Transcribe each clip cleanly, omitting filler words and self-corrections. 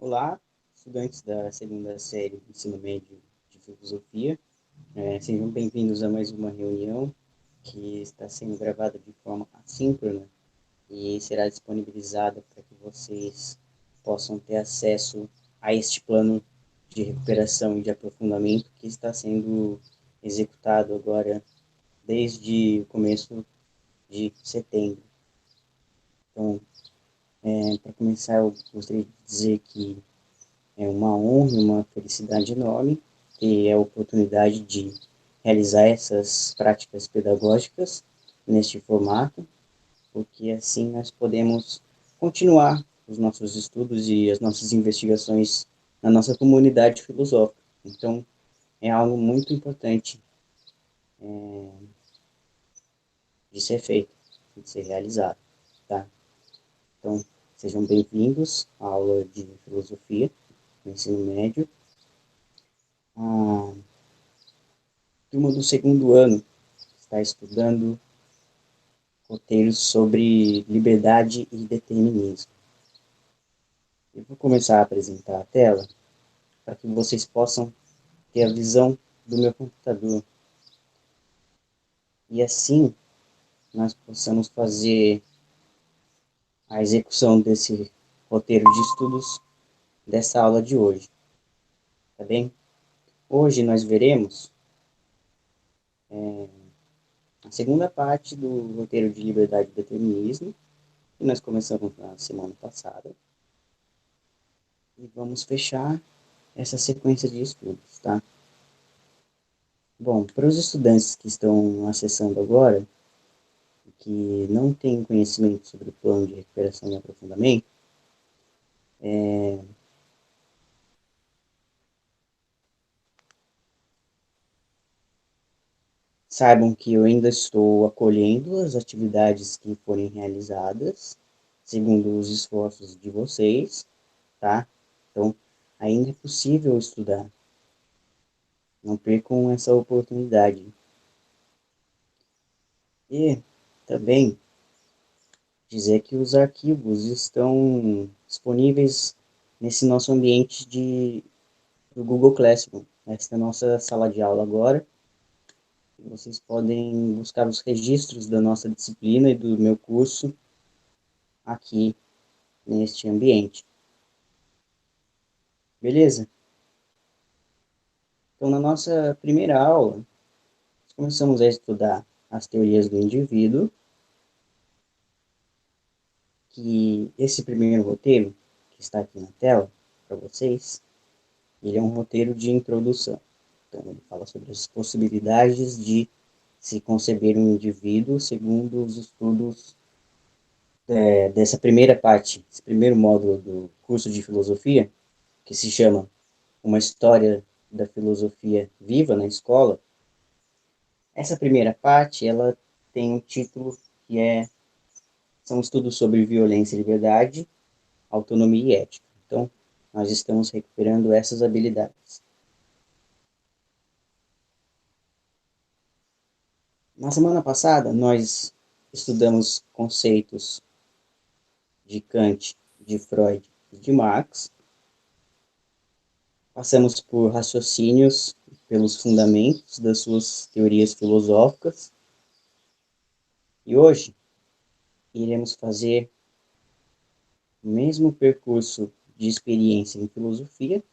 Olá, estudantes da segunda série do ensino médio de filosofia. Sejam bem-vindos a mais uma reunião que está sendo gravada de forma assíncrona e será disponibilizada para que vocês possam ter acesso a este plano de recuperação e de aprofundamento que está sendo executado agora desde o começo de setembro. Então, para começar, eu gostaria de dizer que é uma honra e uma felicidade enorme ter a oportunidade de realizar essas práticas pedagógicas neste formato, porque assim nós podemos continuar os nossos estudos e as nossas investigações na nossa comunidade filosófica. Então, é algo muito importante de ser feito, de ser realizado, tá? Então, sejam bem-vindos à aula de filosofia no ensino médio. A turma do segundo ano está estudando roteiros sobre liberdade e determinismo. Eu vou começar a apresentar a tela para que vocês possam ter a visão do meu computador. E assim nós possamos fazer a execução desse roteiro de estudos dessa aula de hoje. Tá bem? Hoje nós veremos a segunda parte do roteiro de liberdade e determinismo, que nós começamos na semana passada. E vamos fechar essa sequência de estudos, tá? Bom, para os estudantes que estão acessando agora, que não têm conhecimento sobre o plano de recuperação e aprofundamento, saibam que eu ainda estou acolhendo as atividades que forem realizadas, segundo os esforços de vocês, tá? Então, ainda é possível estudar. Não percam essa oportunidade. E também dizer que os arquivos estão disponíveis nesse nosso ambiente do Google Classroom. Esta é a nossa sala de aula agora. Vocês podem buscar os registros da nossa disciplina e do meu curso aqui neste ambiente. Beleza? Então, na nossa primeira aula, começamos a estudar as teorias do indivíduo, que esse primeiro roteiro, que está aqui na tela para vocês, ele é um roteiro de introdução. Então, ele fala sobre as possibilidades de se conceber um indivíduo segundo os estudos dessa primeira parte, esse primeiro módulo do curso de filosofia, que se chama Uma História da Filosofia Viva na Escola. Essa primeira parte, ela tem um título que são estudos sobre violência e liberdade, autonomia e ética. Então, nós estamos recuperando essas habilidades. Na semana passada, nós estudamos conceitos de Kant, de Freud e de Marx. Passamos por raciocínios pelos fundamentos das suas teorias filosóficas. E hoje iremos fazer o mesmo percurso de experiência em filosofia,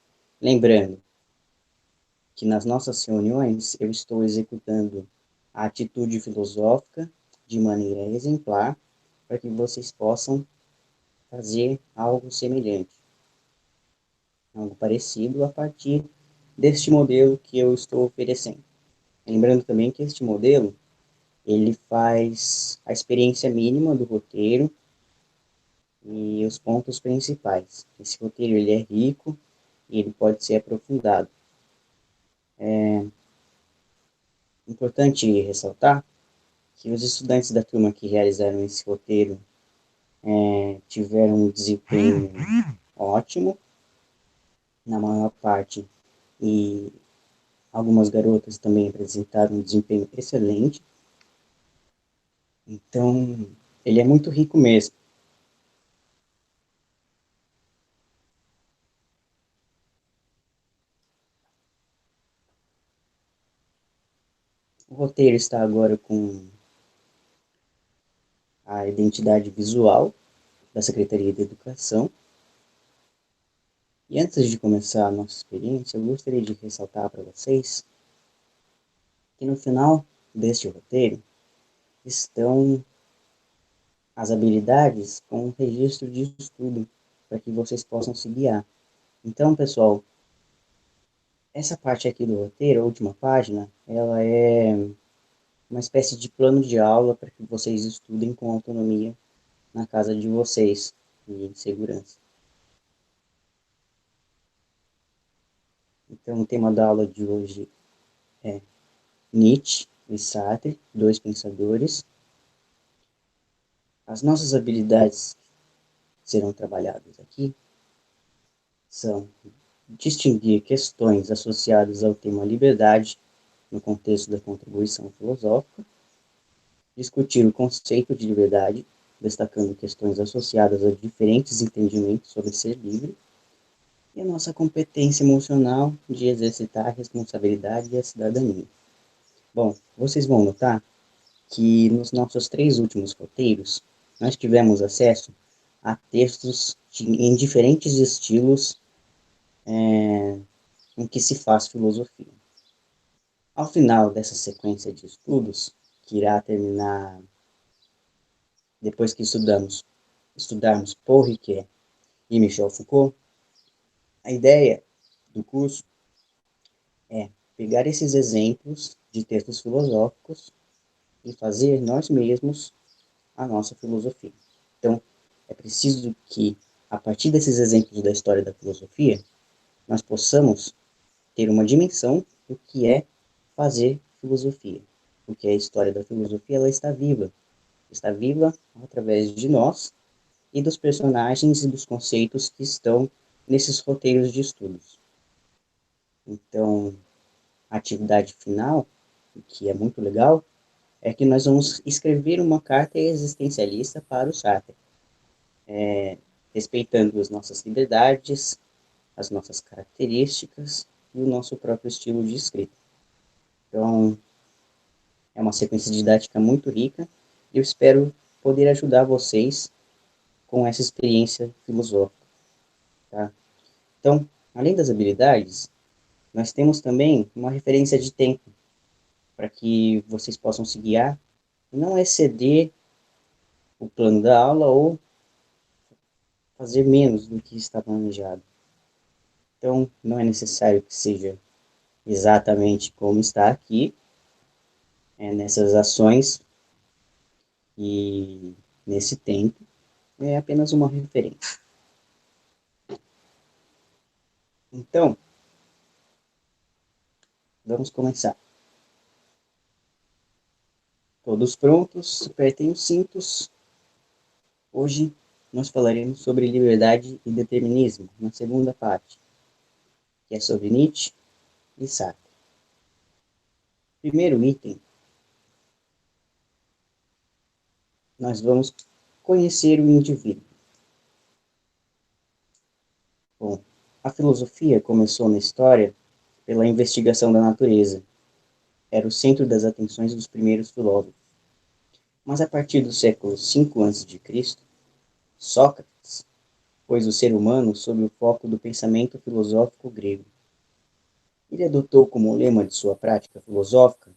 lembrando que nas nossas reuniões eu estou executando a atitude filosófica de maneira exemplar para que vocês possam fazer algo semelhante, algo parecido a partir deste modelo que eu estou oferecendo. Lembrando também que este modelo ele faz a experiência mínima do roteiro e os pontos principais. Esse roteiro ele é rico e ele pode ser aprofundado. É importante ressaltar que os estudantes da turma que realizaram esse roteiro tiveram um desempenho ótimo, na maior parte, e algumas garotas também apresentaram um desempenho excelente. Então, ele é muito rico mesmo. roteiro está agora com a identidade visual da Secretaria de Educação. E antes de começar a nossa experiência, eu gostaria de ressaltar para vocês que no final deste roteiro estão as habilidades com um registro de estudo para que vocês possam se guiar. Então, pessoal, essa parte aqui do roteiro, a última página, ela é uma espécie de plano de aula para que vocês estudem com autonomia na casa de vocês e em segurança. Então, o tema da aula de hoje é Nietzsche e Sartre, dois pensadores. As nossas habilidades que serão trabalhadas aqui são distinguir questões associadas ao tema liberdade no contexto da contribuição filosófica, discutir o conceito de liberdade, destacando questões associadas a diferentes entendimentos sobre ser livre, e a nossa competência emocional de exercitar a responsabilidade e a cidadania. Bom, vocês vão notar que nos nossos 3 últimos roteiros, nós tivemos acesso a textos em diferentes estilos em que se faz filosofia. Ao final dessa sequência de estudos, que irá terminar depois que estudarmos Paul Ricoeur e Michel Foucault, a ideia do curso é pegar esses exemplos de textos filosóficos e fazer nós mesmos a nossa filosofia. Então, é preciso que, a partir desses exemplos da história da filosofia, nós possamos ter uma dimensão do que é fazer filosofia. Porque a história da filosofia ela está viva através de nós e dos personagens e dos conceitos que estão nesses roteiros de estudos. Então, a atividade final, que é muito legal, é que nós vamos escrever uma carta existencialista para o Sartre, respeitando as nossas liberdades, as nossas características e o nosso próprio estilo de escrita. Então, é uma sequência didática muito rica e eu espero poder ajudar vocês com essa experiência filosófica. Tá? Então, além das habilidades, nós temos também uma referência de tempo para que vocês possam se guiar e não exceder o plano da aula ou fazer menos do que está planejado. Então, não é necessário que seja exatamente como está aqui, nessas ações e nesse tempo, é apenas uma referência. Então, vamos começar. Todos prontos? Apertem os cintos. Hoje nós falaremos sobre liberdade e determinismo, na segunda parte, que é sobre Nietzsche e Sartre. Primeiro item, nós vamos conhecer o indivíduo. Bom, a filosofia começou na história pela investigação da natureza. Era o centro das atenções dos primeiros filósofos. Mas a partir do século V a.C., Sócrates pôs o ser humano sob o foco do pensamento filosófico grego. Ele adotou como lema de sua prática filosófica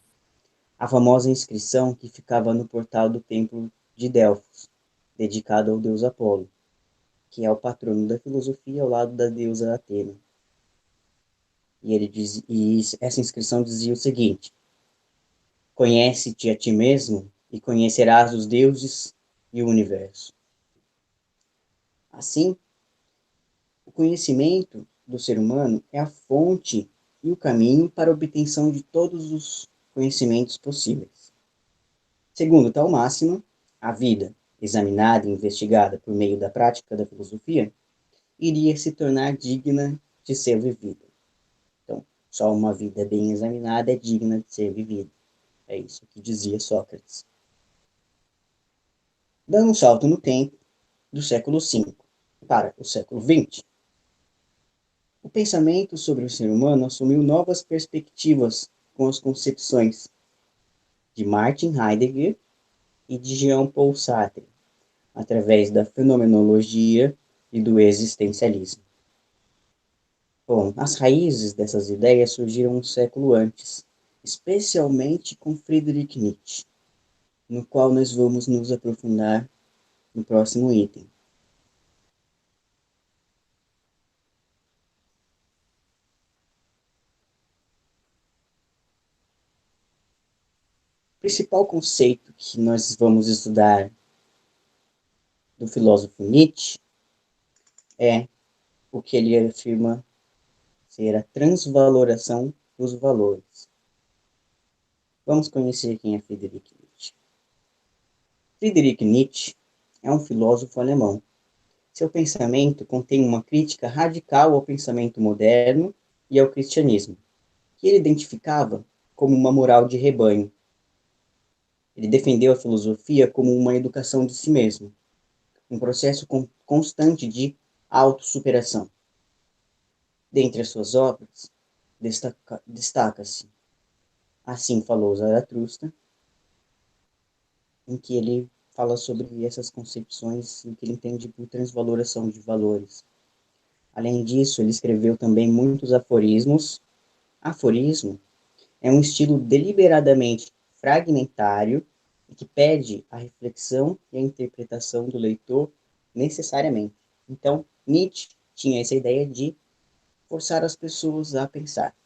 a famosa inscrição que ficava no portal do templo de Delfos, dedicado ao deus Apolo, que é o patrono da filosofia ao lado da deusa Atena. E essa inscrição dizia o seguinte: conhece-te a ti mesmo e conhecerás os deuses e o universo. Assim, o conhecimento do ser humano é a fonte e o caminho para a obtenção de todos os conhecimentos possíveis. Segundo tal máxima, a vida, examinada e investigada por meio da prática da filosofia, iria se tornar digna de ser vivida. Então, só uma vida bem examinada é digna de ser vivida. É isso que dizia Sócrates. Dando um salto no tempo, do século V para o século XX, o pensamento sobre o ser humano assumiu novas perspectivas com as concepções de Martin Heidegger e de Jean-Paul Sartre, através da fenomenologia e do existencialismo. Bom, as raízes dessas ideias surgiram um século antes, especialmente com Friedrich Nietzsche, no qual nós vamos nos aprofundar no próximo item. O principal conceito que nós vamos estudar do filósofo Nietzsche é o que ele afirma ser a transvaloração dos valores. Vamos conhecer quem é Friedrich Nietzsche. Friedrich Nietzsche é um filósofo alemão. Seu pensamento contém uma crítica radical ao pensamento moderno e ao cristianismo, que ele identificava como uma moral de rebanho. Ele defendeu a filosofia como uma educação de si mesmo, um processo constante de autossuperação. Dentre as suas obras, destaca-se Assim Falou Zaratustra, em que ele fala sobre essas concepções em que ele entende por transvaloração de valores. Além disso, ele escreveu também muitos aforismos. Aforismo é um estilo deliberadamente fragmentário e que pede a reflexão e a interpretação do leitor necessariamente. Então, Nietzsche tinha essa ideia de forçar as pessoas a pensar.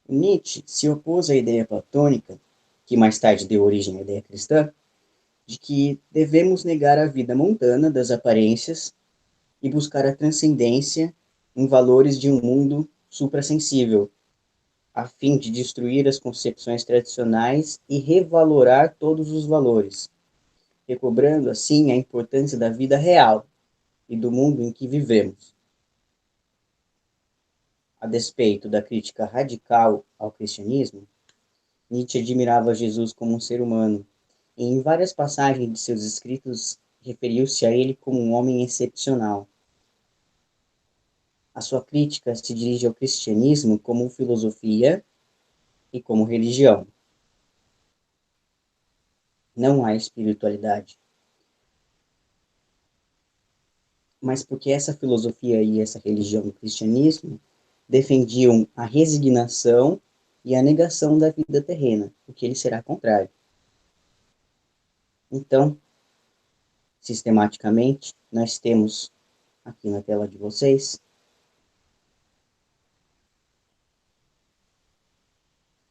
Nietzsche se opôs à ideia platônica, que mais tarde deu origem à ideia cristã, de que devemos negar a vida mundana das aparências e buscar a transcendência em valores de um mundo suprassensível, a fim de destruir as concepções tradicionais e revalorar todos os valores, recobrando assim a importância da vida real e do mundo em que vivemos. A despeito da crítica radical ao cristianismo, Nietzsche admirava Jesus como um ser humano, e em várias passagens de seus escritos referiu-se a ele como um homem excepcional. A sua crítica se dirige ao cristianismo como filosofia e como religião. Não há espiritualidade. Mas porque essa filosofia e essa religião do cristianismo defendiam a resignação e a negação da vida terrena, o que ele será contrário. Então, sistematicamente, nós temos aqui na tela de vocês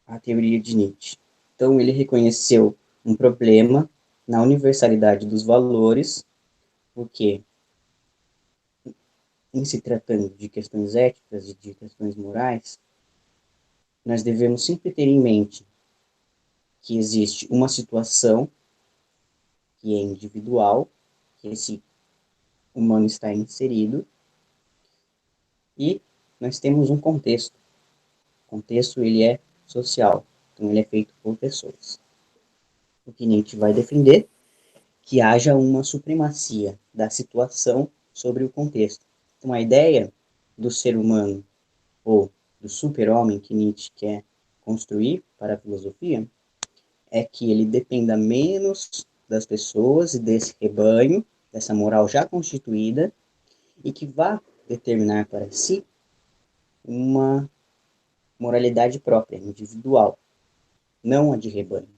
a teoria de Nietzsche. Então, ele reconheceu um problema na universalidade dos valores, porque, em se tratando de questões éticas e de questões morais, nós devemos sempre ter em mente que existe uma situação que é individual, que esse humano está inserido, e nós temos um contexto. O contexto, ele é social, então ele é feito por pessoas. O que Nietzsche vai defender que haja uma supremacia da situação sobre o contexto. Então, a ideia do ser humano, ou do super-homem que Nietzsche quer construir para a filosofia, é que ele dependa menos das pessoas e desse rebanho, dessa moral já constituída, e que vá determinar para si uma moralidade própria, individual, não a de rebanho.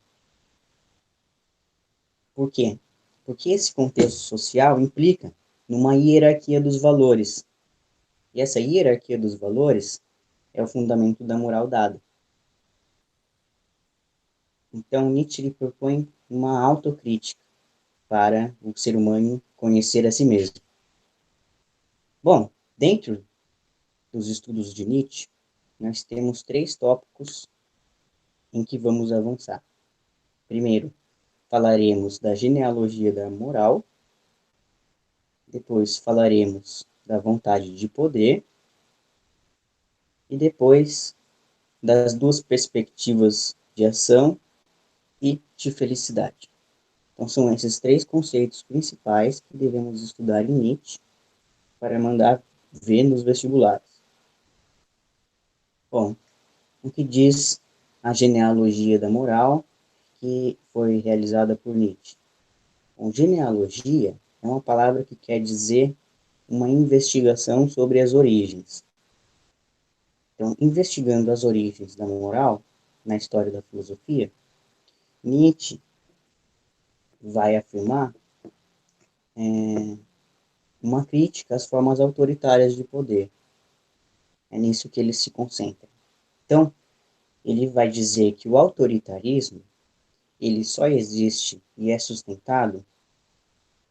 Por quê? Porque esse contexto social implica numa hierarquia dos valores. E essa hierarquia dos valores é o fundamento da moral dada. Então, Nietzsche propõe uma autocrítica para o ser humano conhecer a si mesmo. Bom, dentro dos estudos de Nietzsche, nós temos 3 tópicos em que vamos avançar. Primeiro, falaremos da genealogia da moral, depois falaremos da vontade de poder, e depois das 2 perspectivas de ação e de felicidade. Então, são esses 3 conceitos principais que devemos estudar em Nietzsche para mandar ver nos vestibulares. Bom, o que diz a genealogia da moral, que foi realizada por Nietzsche. Bom, genealogia é uma palavra que quer dizer uma investigação sobre as origens. Então, investigando as origens da moral na história da filosofia, Nietzsche vai afirmar uma crítica às formas autoritárias de poder. É nisso que ele se concentra. Então, ele vai dizer que o autoritarismo ele só existe e é sustentado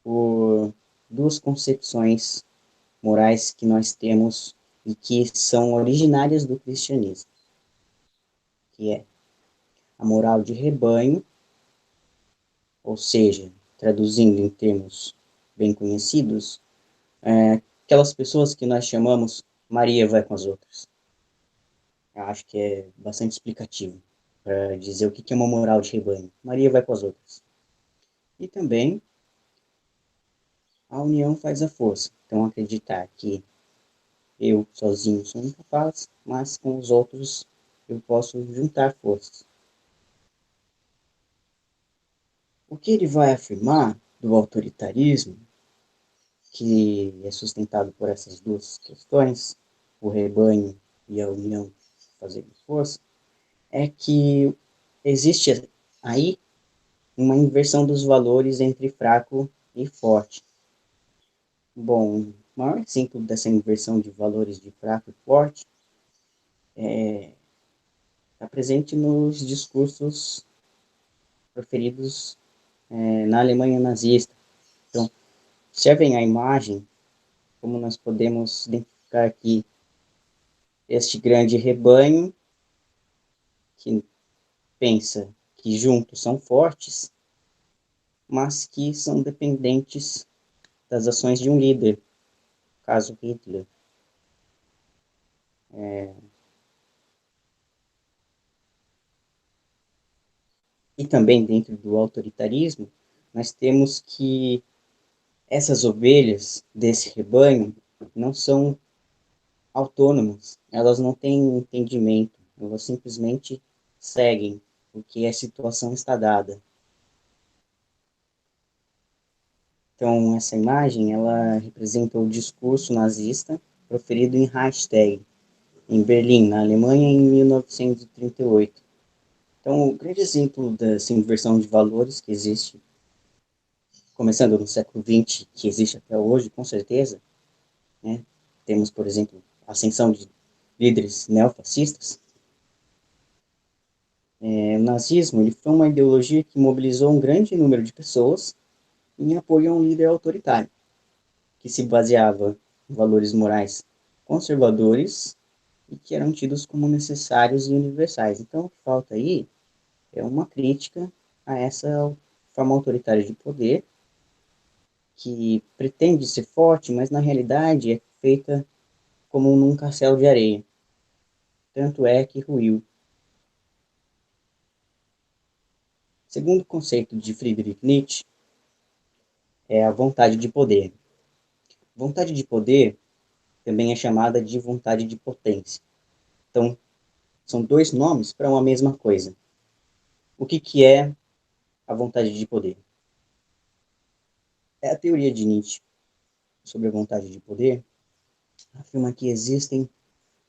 por duas concepções morais que nós temos e que são originárias do cristianismo, que é a moral de rebanho, ou seja, traduzindo em termos bem conhecidos, aquelas pessoas que nós chamamos Maria vai com as outras. Eu acho que é bastante explicativo para dizer o que é uma moral de rebanho. Maria vai com as outras. E também a união faz a força. Então acreditar que eu sozinho sou incapaz, mas com os outros eu posso juntar forças. O que ele vai afirmar do autoritarismo, que é sustentado por essas duas questões, o rebanho e a união fazendo força, é que existe aí uma inversão dos valores entre fraco e forte. Bom, o maior exemplo dessa inversão de valores de fraco e forte está presente nos discursos proferidos na Alemanha nazista. Então, observem a imagem, como nós podemos identificar aqui este grande rebanho que pensa que juntos são fortes, mas que são dependentes das ações de um líder, caso Hitler. E também dentro do autoritarismo, nós temos que essas ovelhas desse rebanho não são autônomas, elas não têm entendimento, elas simplesmente seguem, porque a situação está dada. Então, essa imagem, ela representa o discurso nazista proferido em Reichstag, em Berlim, na Alemanha, em 1938. Então, o grande exemplo dessa inversão de valores que existe, começando no século XX, que existe até hoje, com certeza, né? Temos, por exemplo, a ascensão de líderes neofascistas. O nazismo ele foi uma ideologia que mobilizou um grande número de pessoas em apoio a um líder autoritário, que se baseava em valores morais conservadores e que eram tidos como necessários e universais. Então, o que falta aí é uma crítica a essa forma autoritária de poder, que pretende ser forte, mas na realidade é feita como num castelo de areia. Tanto é que ruiu. Segundo o conceito de Friedrich Nietzsche, é a vontade de poder. Vontade de poder também é chamada de vontade de potência. Então, são dois nomes para uma mesma coisa. O que é a vontade de poder? É a teoria de Nietzsche sobre a vontade de poder, afirma que existem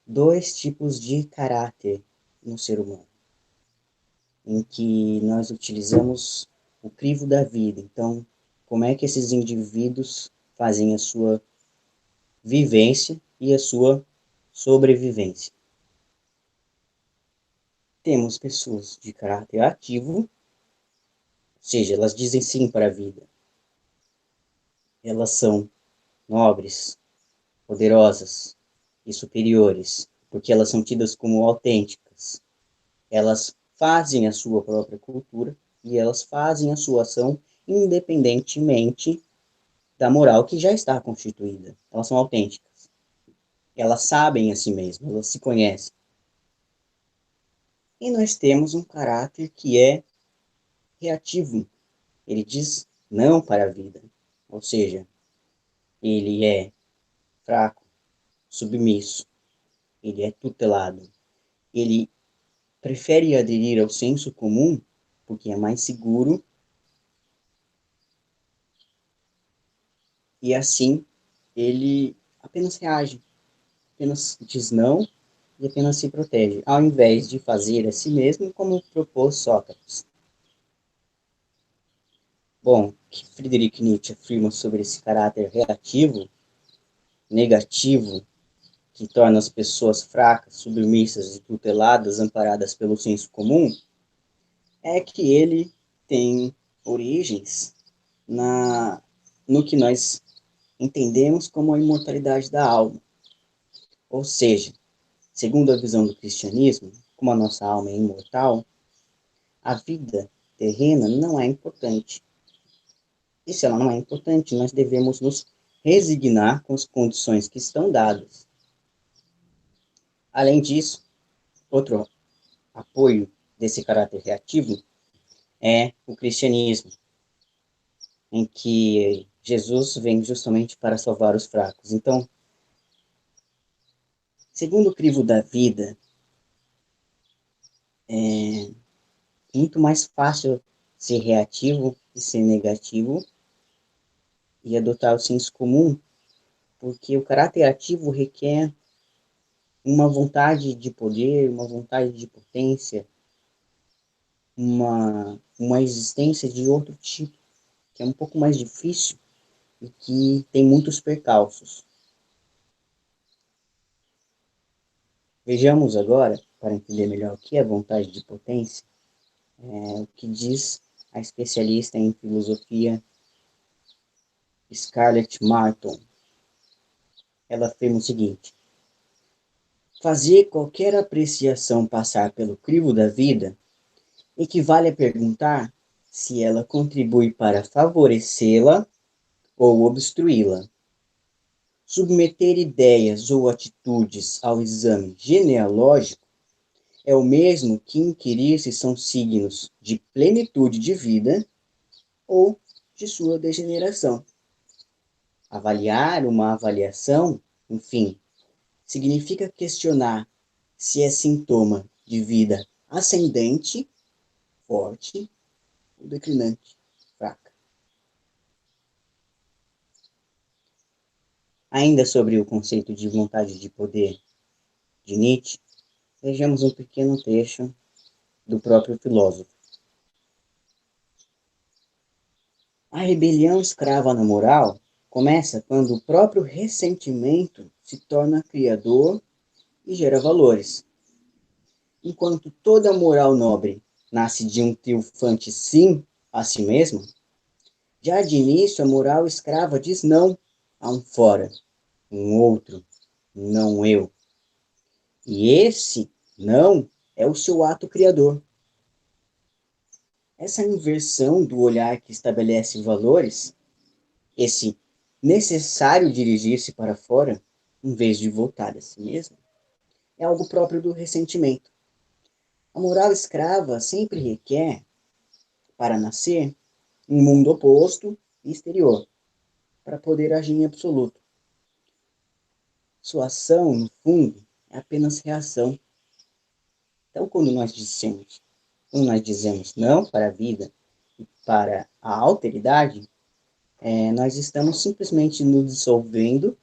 dois tipos de caráter no ser humano, em que nós utilizamos o crivo da vida. Então, como é que esses indivíduos fazem a sua vivência e a sua sobrevivência? Temos pessoas de caráter ativo, ou seja, elas dizem sim para a vida. Elas são nobres, poderosas e superiores, porque elas são tidas como autênticas. Elas fazem a sua própria cultura e elas fazem a sua ação independentemente da moral que já está constituída. Elas são autênticas. Elas sabem a si mesmas, elas se conhecem. E nós temos um caráter que é reativo. Ele diz não para a vida. Ou seja, ele é fraco, submisso, ele é tutelado, ele prefere aderir ao senso comum porque é mais seguro e assim ele apenas reage, apenas diz não e apenas se protege, ao invés de fazer a si mesmo como propôs Sócrates. Bom, o que Friedrich Nietzsche afirma sobre esse caráter reativo, negativo, que torna as pessoas fracas, submissas e tuteladas, amparadas pelo senso comum, é que ele tem origens no que nós entendemos como a imortalidade da alma. Ou seja, segundo a visão do cristianismo, como a nossa alma é imortal, a vida terrena não é importante. E se ela não é importante, nós devemos nos resignar com as condições que estão dadas. Além disso, outro apoio desse caráter reativo é o cristianismo, em que Jesus vem justamente para salvar os fracos. Então, segundo o crivo da vida, é muito mais fácil ser reativo e ser negativo e adotar o senso comum, porque o caráter ativo requer uma vontade de poder, uma vontade de potência, uma existência de outro tipo, que é um pouco mais difícil e que tem muitos percalços. Vejamos agora, para entender melhor o que é vontade de potência, o que diz a especialista em filosofia Scarlett Martin. Ela afirma o seguinte: fazer qualquer apreciação passar pelo crivo da vida equivale a perguntar se ela contribui para favorecê-la ou obstruí-la. Submeter ideias ou atitudes ao exame genealógico é o mesmo que inquirir se são signos de plenitude de vida ou de sua degeneração. Avaliar uma avaliação, enfim, significa questionar se é sintoma de vida ascendente, forte ou declinante, fraca. Ainda sobre o conceito de vontade de poder de Nietzsche, vejamos um pequeno trecho do próprio filósofo. A rebelião escrava na moral começa quando o próprio ressentimento se torna criador e gera valores. Enquanto toda moral nobre nasce de um triunfante sim a si mesma, já de início a moral escrava diz não a um fora, um outro, não eu. E esse não é o seu ato criador. Essa inversão do olhar que estabelece valores, esse necessário dirigir-se para fora, em vez de voltar a si mesmo, é algo próprio do ressentimento. A moral escrava sempre requer, para nascer, um mundo oposto e exterior, para poder agir em absoluto. Sua ação, no fundo, é apenas reação. Então, quando nós dizemos não para a vida e para a alteridade, nós estamos simplesmente nos dissolvendo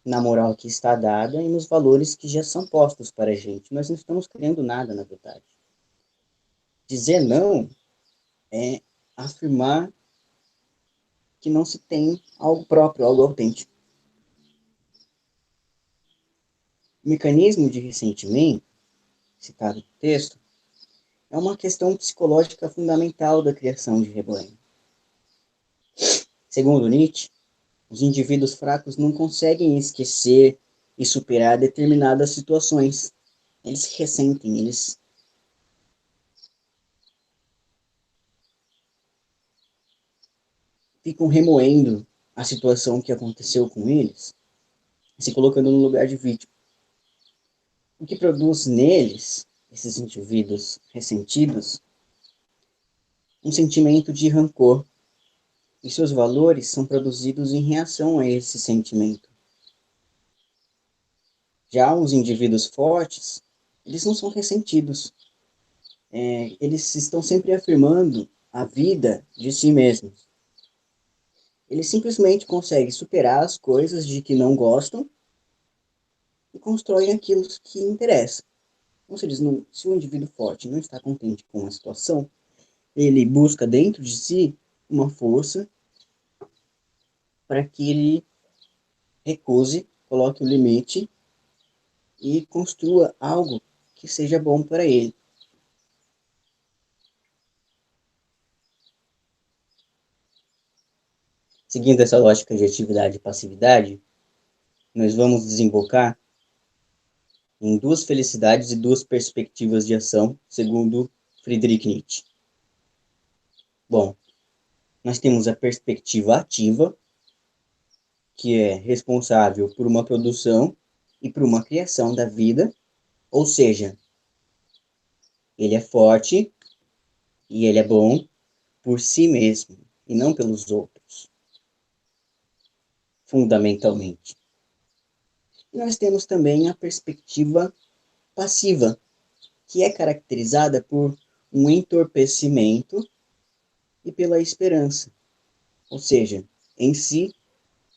na moral que está dada e nos valores que já são postos para a gente. Nós não estamos criando nada, na verdade. Dizer não é afirmar que não se tem algo próprio, algo autêntico. O mecanismo de ressentimento, citado no texto, é uma questão psicológica fundamental da criação de rebanho. Segundo Nietzsche, os indivíduos fracos não conseguem esquecer e superar determinadas situações. Eles se ressentem, eles ficam remoendo a situação que aconteceu com eles, se colocando no lugar de vítima. O que produz neles, esses indivíduos ressentidos, um sentimento de rancor, e seus valores são produzidos em reação a esse sentimento. Já os indivíduos fortes, eles não são ressentidos. Eles estão sempre afirmando a vida de si mesmos. Eles simplesmente conseguem superar as coisas de que não gostam e constroem aquilo que interessa. Então, se o indivíduo forte não está contente com a situação, ele busca dentro de si uma força para que ele recuse, coloque o limite e construa algo que seja bom para ele. Seguindo essa lógica de atividade e passividade, nós vamos desembocar em duas felicidades e duas perspectivas de ação, segundo Friedrich Nietzsche. Bom, nós temos a perspectiva ativa, que é responsável por uma produção e por uma criação da vida, ou seja, ele é forte e ele é bom por si mesmo e não pelos outros, fundamentalmente. E nós temos também a perspectiva passiva, que é caracterizada por um entorpecimento e pela esperança, ou seja, em si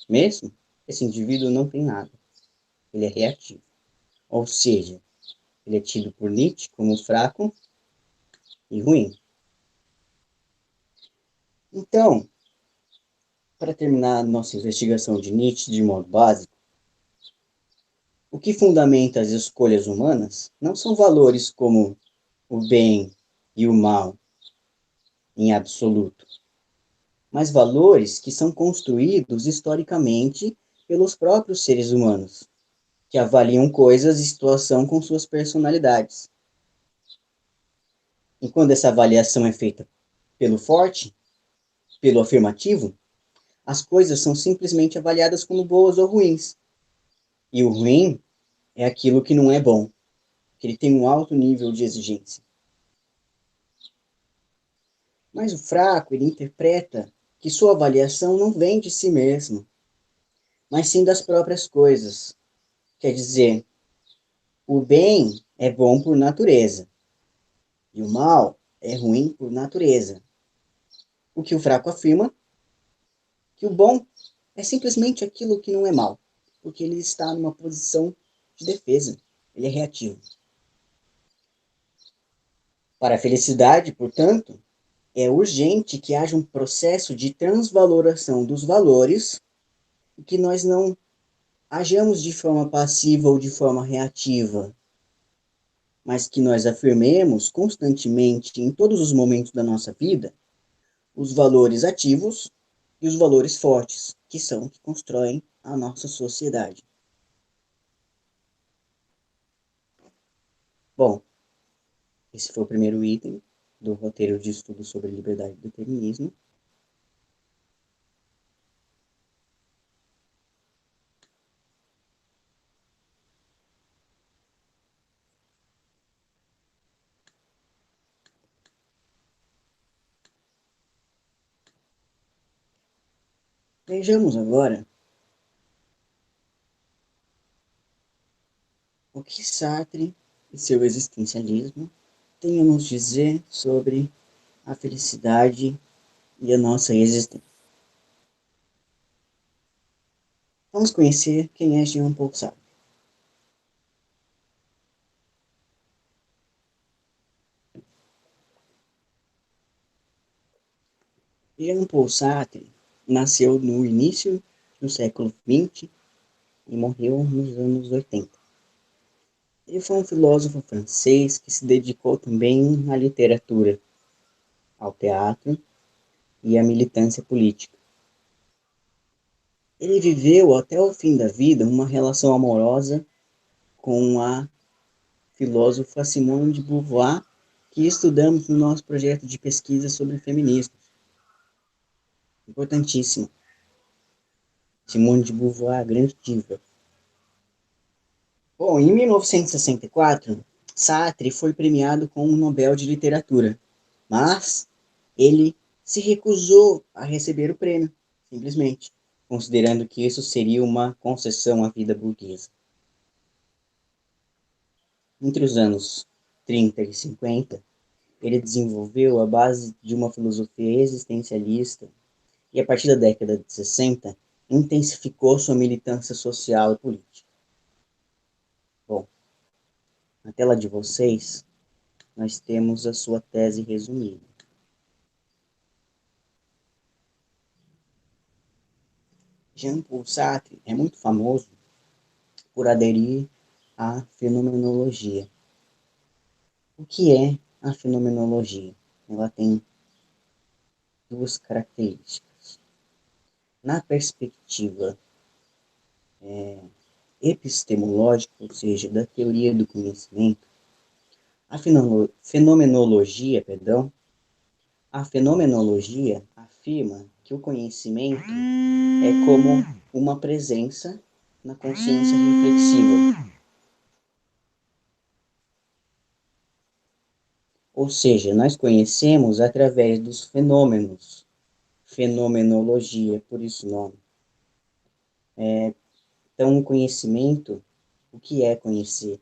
mesmo, esse indivíduo não tem nada, ele é reativo, ou seja, ele é tido por Nietzsche como fraco e ruim. Então, para terminar a nossa investigação de Nietzsche de modo básico, o que fundamenta as escolhas humanas não são valores como o bem e o mal em absoluto, mas valores que são construídos historicamente pelos próprios seres humanos, que avaliam coisas e situação com suas personalidades. E quando essa avaliação é feita pelo forte, pelo afirmativo, as coisas são simplesmente avaliadas como boas ou ruins. E o ruim é aquilo que não é bom, que ele tem um alto nível de exigência. Mas o fraco, ele interpreta que sua avaliação não vem de si mesmo, mas sim das próprias coisas. Quer dizer, o bem é bom por natureza e o mal é ruim por natureza. O que o fraco afirma que o bom é simplesmente aquilo que não é mal, porque ele está numa posição de defesa, ele é reativo. Para a felicidade, portanto, é urgente que haja um processo de transvaloração dos valores e que nós não hajamos de forma passiva ou de forma reativa, mas que nós afirmemos constantemente em todos os momentos da nossa vida os valores ativos e os valores fortes, que são que constroem a nossa sociedade. Bom, esse foi o primeiro item do roteiro de estudo sobre liberdade e determinismo. Vejamos agora o que Sartre e seu existencialismo têm a nos dizer sobre a felicidade e a nossa existência. Vamos conhecer quem é Jean-Paul Sartre. Jean-Paul Sartre nasceu no início do século XX e morreu nos anos 80. Ele foi um filósofo francês que se dedicou também à literatura, ao teatro e à militância política. Ele viveu até o fim da vida uma relação amorosa com a filósofa Simone de Beauvoir, que estudamos no nosso projeto de pesquisa sobre feminismo. Importantíssimo. Simone de Beauvoir, a grande diva. Bom, em 1964, Sartre foi premiado com o Nobel de Literatura, mas ele se recusou a receber o prêmio, simplesmente, considerando que isso seria uma concessão à vida burguesa. Entre os anos 30 e 50, ele desenvolveu a base de uma filosofia existencialista e, a partir da década de 60, intensificou sua militância social e política. Bom, na tela de vocês, nós temos a sua tese resumida. Jean-Paul Sartre é muito famoso por aderir à fenomenologia. O que é a fenomenologia? Ela tem duas características. Na perspectiva epistemológica, ou seja, da teoria do conhecimento, a fenomenologia afirma que o conhecimento é como uma presença na consciência reflexiva. Ou seja, nós conhecemos através dos fenômenos. Fenomenologia, por isso o nome. Então, o conhecimento, o que é conhecer?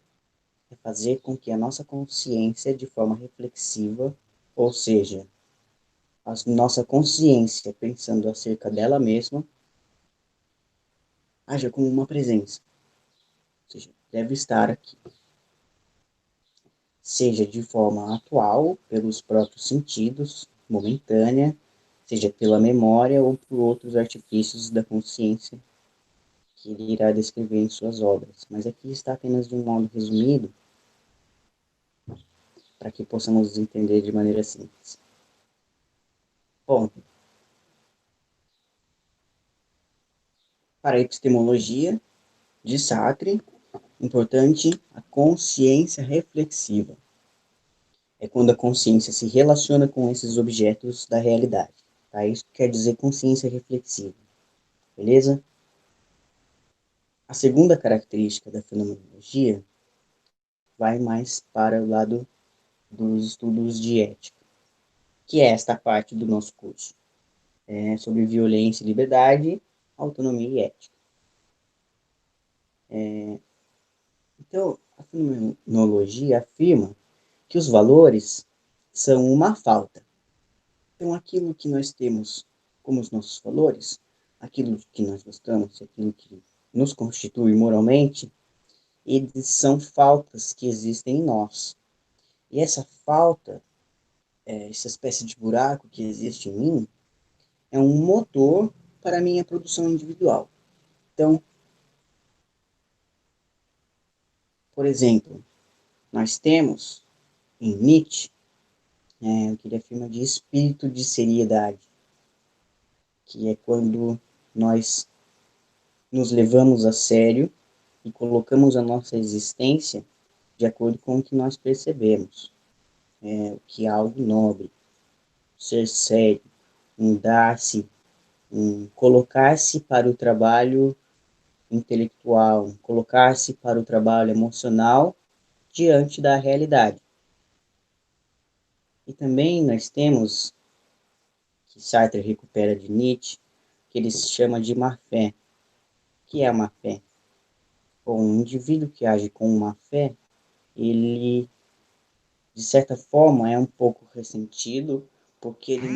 É fazer com que a nossa consciência, de forma reflexiva, ou seja, a nossa consciência pensando acerca dela mesma, haja como uma presença. Ou seja, deve estar aqui. Seja de forma atual, pelos próprios sentidos, momentânea, seja pela memória ou por outros artifícios da consciência que ele irá descrever em suas obras. Mas aqui está apenas de um modo resumido, para que possamos entender de maneira simples. Bom, para a epistemologia de Sartre, importante a consciência reflexiva. É quando a consciência se relaciona com esses objetos da realidade. Tá? Isso quer dizer consciência reflexiva. Beleza? A segunda característica da fenomenologia vai mais para o lado dos estudos de ética, que é esta parte do nosso curso. É sobre violência e liberdade, autonomia e ética. Então, a fenomenologia afirma que os valores são uma falta. Então, aquilo que nós temos como os nossos valores, aquilo que nós gostamos, aquilo que nos constitui moralmente, eles são faltas que existem em nós. E essa falta, essa espécie de buraco que existe em mim, é um motor para a minha produção individual. Então, por exemplo, nós temos em Nietzsche o que ele afirma de espírito de seriedade, que é quando nós nos levamos a sério e colocamos a nossa existência de acordo com o que nós percebemos, o que é algo nobre, ser sério, um dar-se, um colocar-se para o trabalho intelectual, um colocar-se para o trabalho emocional diante da realidade. E também nós temos, que Sartre recupera de Nietzsche, que ele se chama de má-fé. O que é a má-fé? Bom, um indivíduo que age com má-fé, ele, de certa forma, é um pouco ressentido, porque ele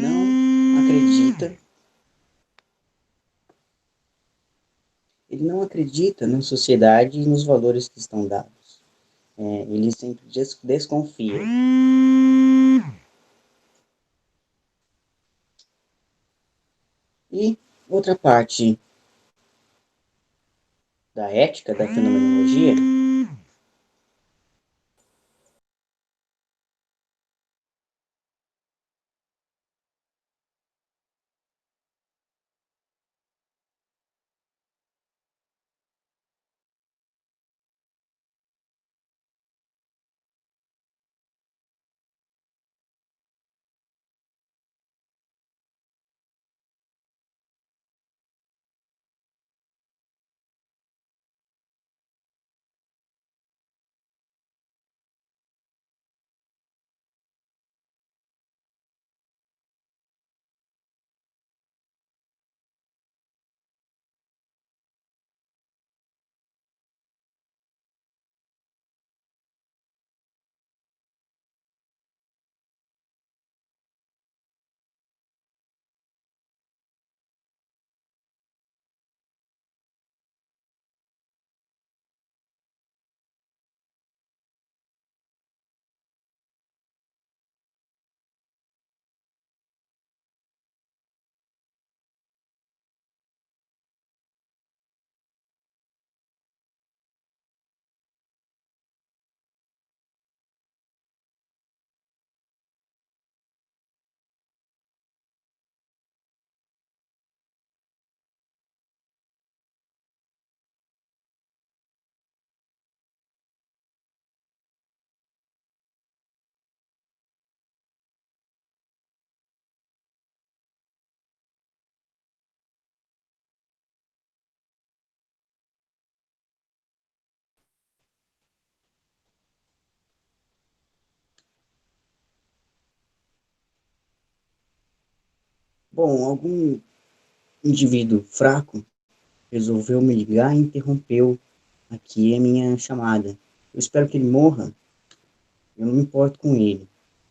não acredita na sociedade e nos valores que estão dados. Ele sempre desconfia. E outra parte da ética, da fenomenologia, Bom, algum indivíduo fraco resolveu me ligar e interrompeu aqui a minha chamada. Eu espero que ele morra, eu não me importo com ele.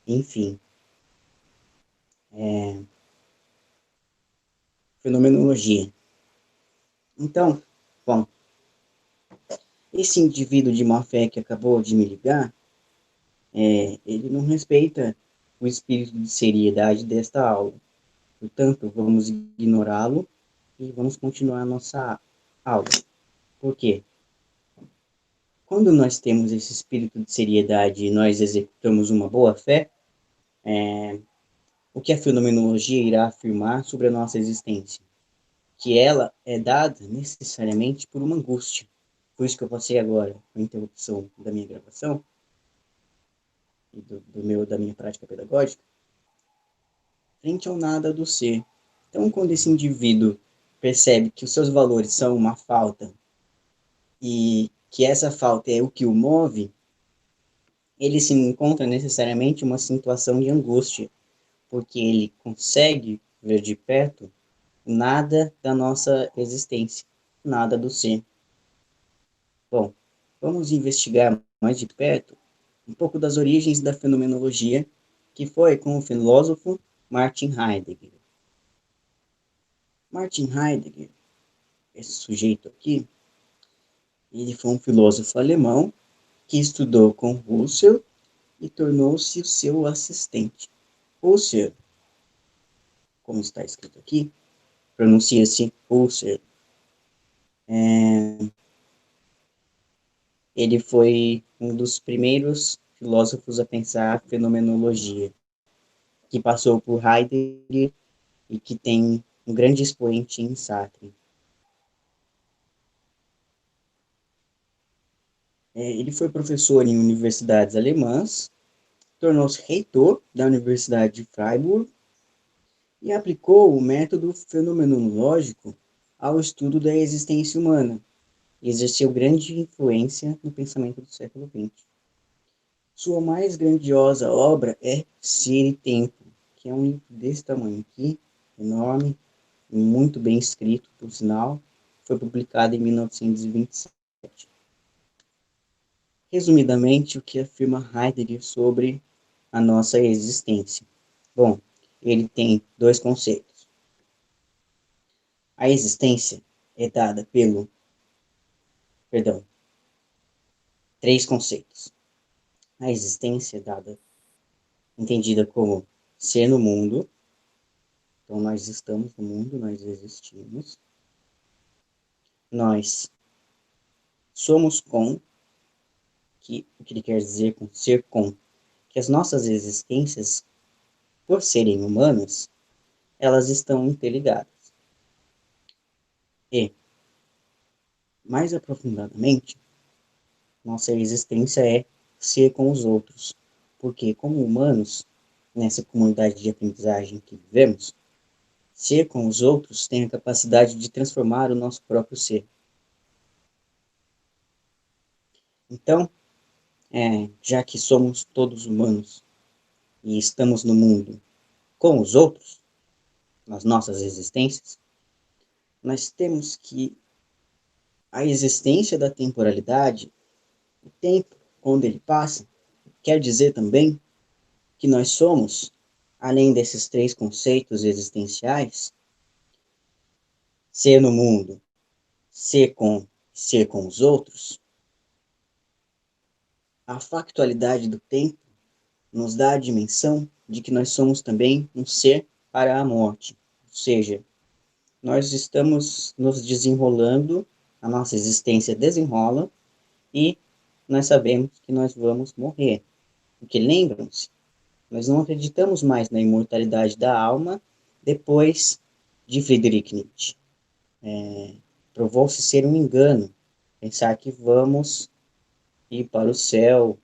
Enfim, fenomenologia. Então, bom, esse indivíduo de má fé que acabou de me ligar, ele não respeita o espírito de seriedade desta aula. Portanto, vamos ignorá-lo e vamos continuar a nossa aula. Por quê? Quando nós temos esse espírito de seriedade e nós executamos uma boa fé, o que a fenomenologia irá afirmar sobre a nossa existência? Que ela é dada necessariamente por uma angústia. Por isso que eu passei agora a interrupção da minha gravação e da minha prática pedagógica, frente ao nada do ser. Então, quando esse indivíduo percebe que os seus valores são uma falta e que essa falta é o que o move, ele se encontra necessariamente em uma situação de angústia, porque ele consegue ver de perto nada da nossa existência, nada do ser. Bom, vamos investigar mais de perto um pouco das origens da fenomenologia, que foi com o filósofo Martin Heidegger. Martin Heidegger, esse sujeito aqui, ele foi um filósofo alemão que estudou com Husserl e tornou-se o seu assistente. Husserl, como está escrito aqui, pronuncia-se Husserl. Ele foi um dos primeiros filósofos a pensar a fenomenologia, que passou por Heidegger e que tem um grande expoente em Sartre. Ele foi professor em universidades alemãs, tornou-se reitor da Universidade de Freiburg e aplicou o método fenomenológico ao estudo da existência humana e exerceu grande influência no pensamento do século XX. Sua mais grandiosa obra é Ser e Tempo, que é um livro desse tamanho aqui, enorme, muito bem escrito, por sinal, foi publicado em 1927. Resumidamente, o que afirma Heidegger sobre a nossa existência? Bom, ele tem dois conceitos. A existência é dada perdão, três conceitos. A existência é dada, entendida como ser no mundo, então nós estamos no mundo, nós existimos. Nós somos o que ele quer dizer com ser que as nossas existências, por serem humanas, elas estão interligadas. E, mais aprofundadamente, nossa existência é ser com os outros, porque como humanos, nessa comunidade de aprendizagem que vivemos, ser com os outros tem a capacidade de transformar o nosso próprio ser. Então, já que somos todos humanos e estamos no mundo com os outros, nas nossas existências, nós temos que a existência da temporalidade, o tempo onde ele passa, quer dizer também que nós somos, além desses três conceitos existenciais, ser no mundo, ser com os outros, a factualidade do tempo nos dá a dimensão de que nós somos também um ser para a morte. Ou seja, nós estamos nos desenrolando, a nossa existência desenrola e nós sabemos que nós vamos morrer. Porque lembram-se, nós não acreditamos mais na imortalidade da alma depois de Friedrich Nietzsche. Provou-se ser um engano pensar que vamos ir para o céu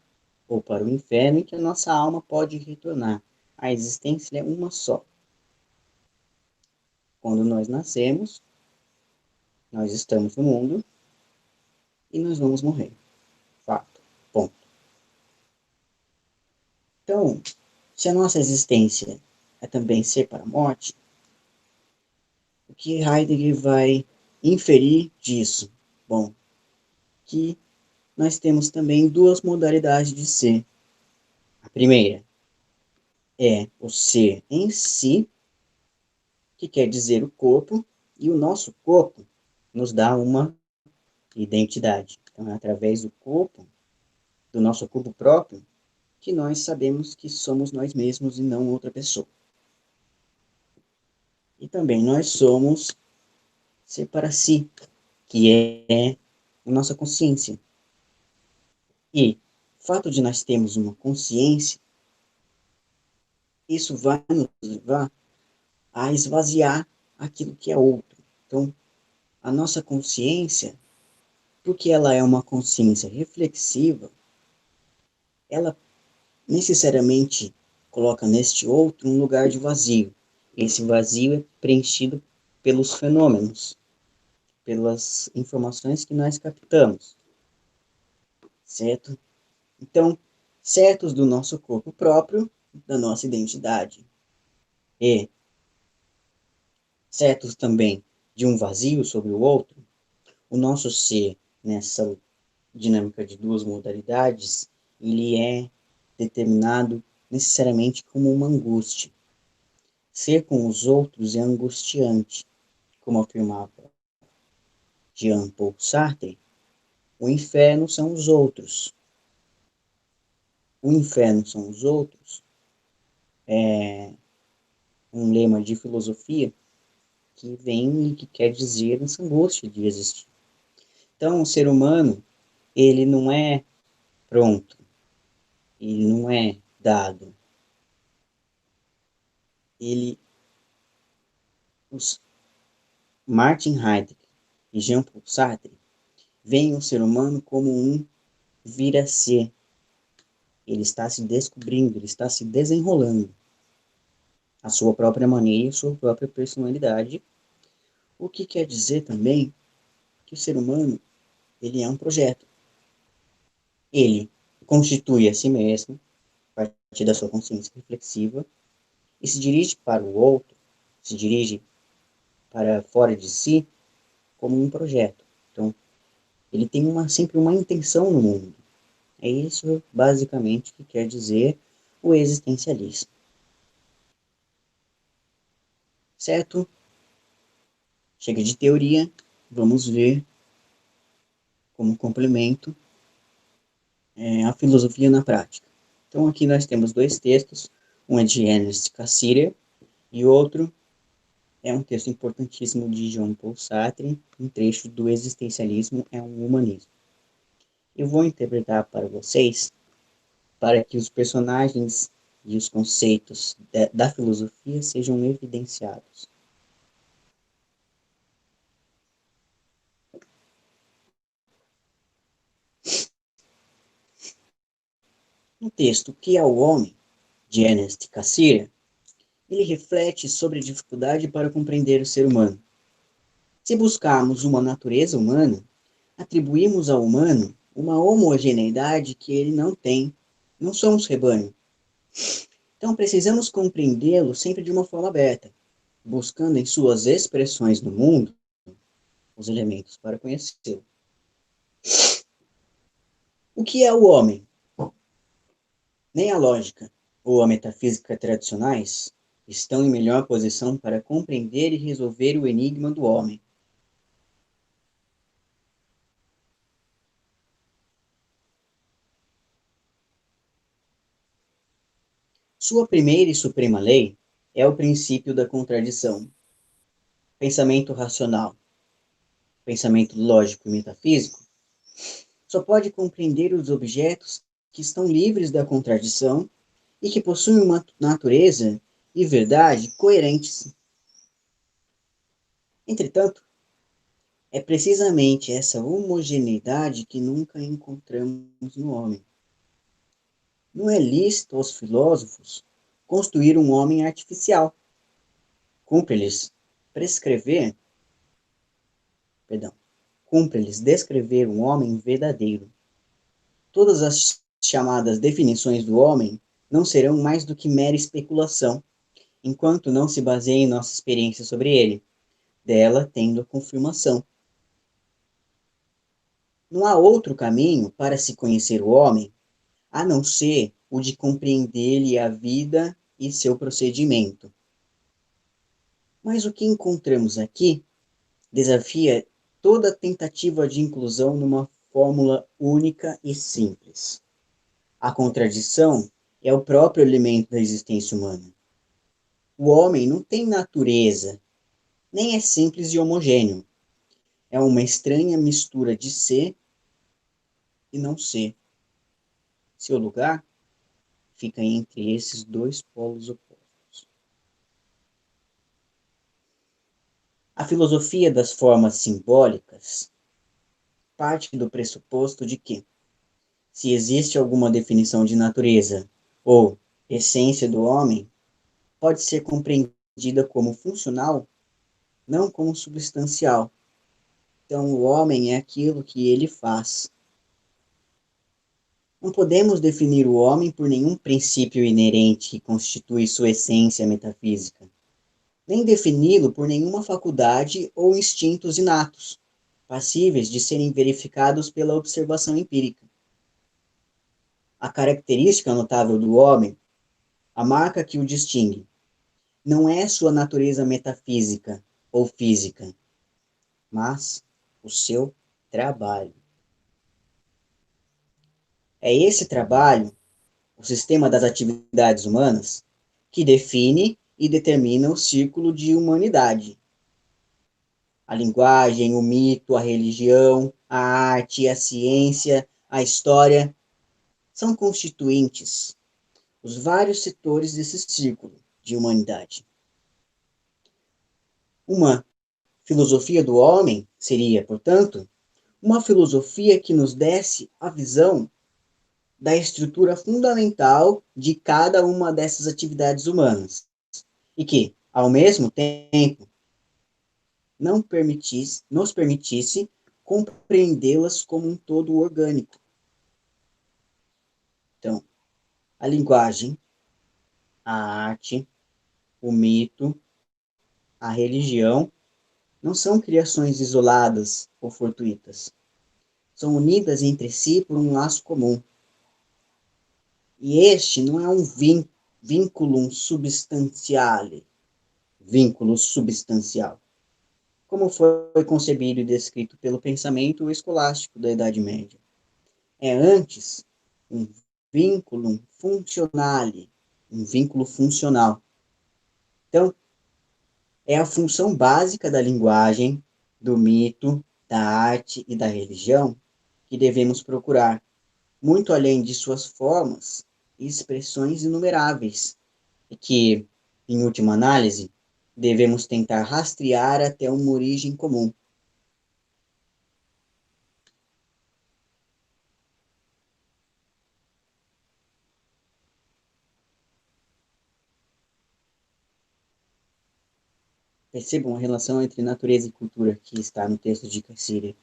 ou para o inferno e que a nossa alma pode retornar. A existência é uma só. Quando nós nascemos, nós estamos no mundo e nós vamos morrer. Fato. Ponto. Então, se a nossa existência é também ser para a morte, que Heidegger vai inferir disso? Bom, que nós temos também duas modalidades de ser. A primeira é o ser em si, que quer dizer o corpo, e o nosso corpo nos dá uma identidade. Então, é através do corpo, do nosso corpo próprio, que nós sabemos que somos nós mesmos e não outra pessoa. E também nós somos ser para si, que é a nossa consciência. E o fato de nós termos uma consciência, isso vai nos levar a esvaziar aquilo que é outro. Então, a nossa consciência, porque ela é uma consciência reflexiva, ela necessariamente coloca neste outro um lugar de vazio. Esse vazio é preenchido pelos fenômenos, pelas informações que nós captamos, certo? Então, certos do nosso corpo próprio, da nossa identidade, e certos também de um vazio sobre o outro, o nosso ser, nessa dinâmica de duas modalidades, ele é determinado necessariamente como uma angústia. Ser com os outros é angustiante, como afirmava Jean-Paul Sartre. O inferno são os outros. O inferno são os outros é um lema de filosofia que vem e que quer dizer essa angústia de existir. Então, o ser humano, ele não é pronto, ele não é dado. Ele, os Martin Heidegger e Jean-Paul Sartre veem o ser humano como um vir a ser. Ele está se descobrindo, ele está se desenrolando a sua própria maneira, a sua própria personalidade, o que quer dizer também que o ser humano, ele é um projeto. Ele constitui a si mesmo, a partir da sua consciência reflexiva, e se dirige para o outro, se dirige para fora de si, como um projeto. Então, ele tem sempre uma intenção no mundo. É isso, basicamente, que quer dizer o existencialismo. Certo? Chega de teoria, vamos ver como complemento a filosofia na prática. Então, aqui nós temos dois textos, um é de Ernest Cassirer e outro é um texto importantíssimo de Jean-Paul Sartre, um trecho do existencialismo é um humanismo. Eu vou interpretar para vocês, para que os personagens e os conceitos da filosofia sejam evidenciados. No texto Que é o Homem, de Ernest Cassirer, ele reflete sobre a dificuldade para compreender o ser humano. Se buscarmos uma natureza humana, atribuímos ao humano uma homogeneidade que ele não tem. Não somos rebanho. Então precisamos compreendê-lo sempre de uma forma aberta, buscando em suas expressões no mundo os elementos para conhecê-lo. O que é o homem? Nem a lógica ou a metafísica tradicionais estão em melhor posição para compreender e resolver o enigma do homem. Sua primeira e suprema lei é o princípio da contradição. Pensamento racional, pensamento lógico e metafísico, só pode compreender os objetos que estão livres da contradição e que possuem uma natureza e verdade coerentes. Entretanto, é precisamente essa homogeneidade que nunca encontramos no homem. Não é lícito aos filósofos construir um homem artificial. Cumpre-lhes prescrever, perdão, cumpre-lhes descrever um homem verdadeiro. Todas as chamadas definições do homem não serão mais do que mera especulação, enquanto não se baseiem em nossa experiência sobre ele. dela tendo a confirmação. Não há outro caminho para se conhecer o homem, a não ser o de compreender-lhe a vida e seu procedimento. Mas o que encontramos aqui desafia toda tentativa de inclusão numa fórmula única e simples. A contradição é o próprio elemento da existência humana. O homem não tem natureza, nem é simples e homogêneo. É uma estranha mistura de ser e não ser. Seu lugar fica entre esses dois polos opostos. A filosofia das formas simbólicas parte do pressuposto de que, se existe alguma definição de natureza ou essência do homem, pode ser compreendida como funcional, não como substancial. Então, o homem é aquilo que ele faz. Não podemos definir o homem por nenhum princípio inerente que constitui sua essência metafísica, nem defini-lo por nenhuma faculdade ou instintos inatos, passíveis de serem verificados pela observação empírica. A característica notável do homem, a marca que o distingue, não é sua natureza metafísica ou física, mas o seu trabalho. É esse trabalho, o sistema das atividades humanas, que define e determina o círculo de humanidade. A linguagem, o mito, a religião, a arte, a ciência, a história são constituintes, os vários setores desse círculo de humanidade. Uma filosofia do homem seria, portanto, uma filosofia que nos desse a visão da estrutura fundamental de cada uma dessas atividades humanas e que, ao mesmo tempo, nos permitisse compreendê-las como um todo orgânico. Então, a linguagem, a arte, o mito, a religião não são criações isoladas ou fortuitas. São unidas entre si por um laço comum. E este não é um vínculo substancial, como foi concebido e descrito pelo pensamento escolástico da Idade Média. É antes um vínculo funcionale, um vínculo funcional. Então, é a função básica da linguagem, do mito, da arte e da religião que devemos procurar, muito além de suas formas e expressões inumeráveis, e que, em última análise, devemos tentar rastrear até uma origem comum. Percebam a relação entre natureza e cultura que está no texto de Cassirer.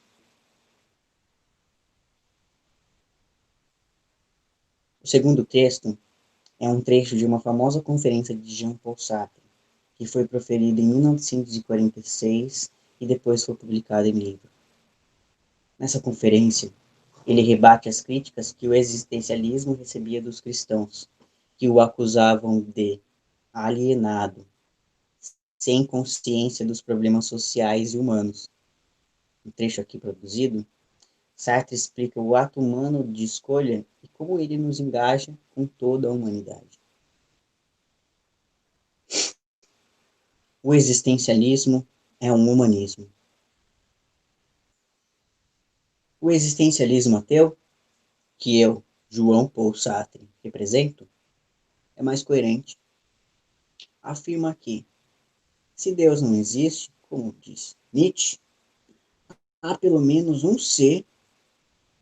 O segundo texto é um trecho de uma famosa conferência de Jean-Paul Sartre, que foi proferida em 1946 e depois foi publicada em livro. Nessa conferência, ele rebate as críticas que o existencialismo recebia dos cristãos, que o acusavam de alienado, sem consciência dos problemas sociais e humanos. No trecho aqui produzido, Sartre explica o ato humano de escolha e como ele nos engaja com toda a humanidade. O existencialismo é um humanismo. O existencialismo ateu, que eu, João Paul Sartre, represento, é mais coerente. Afirma que, se Deus não existe, como diz Nietzsche, há pelo menos um ser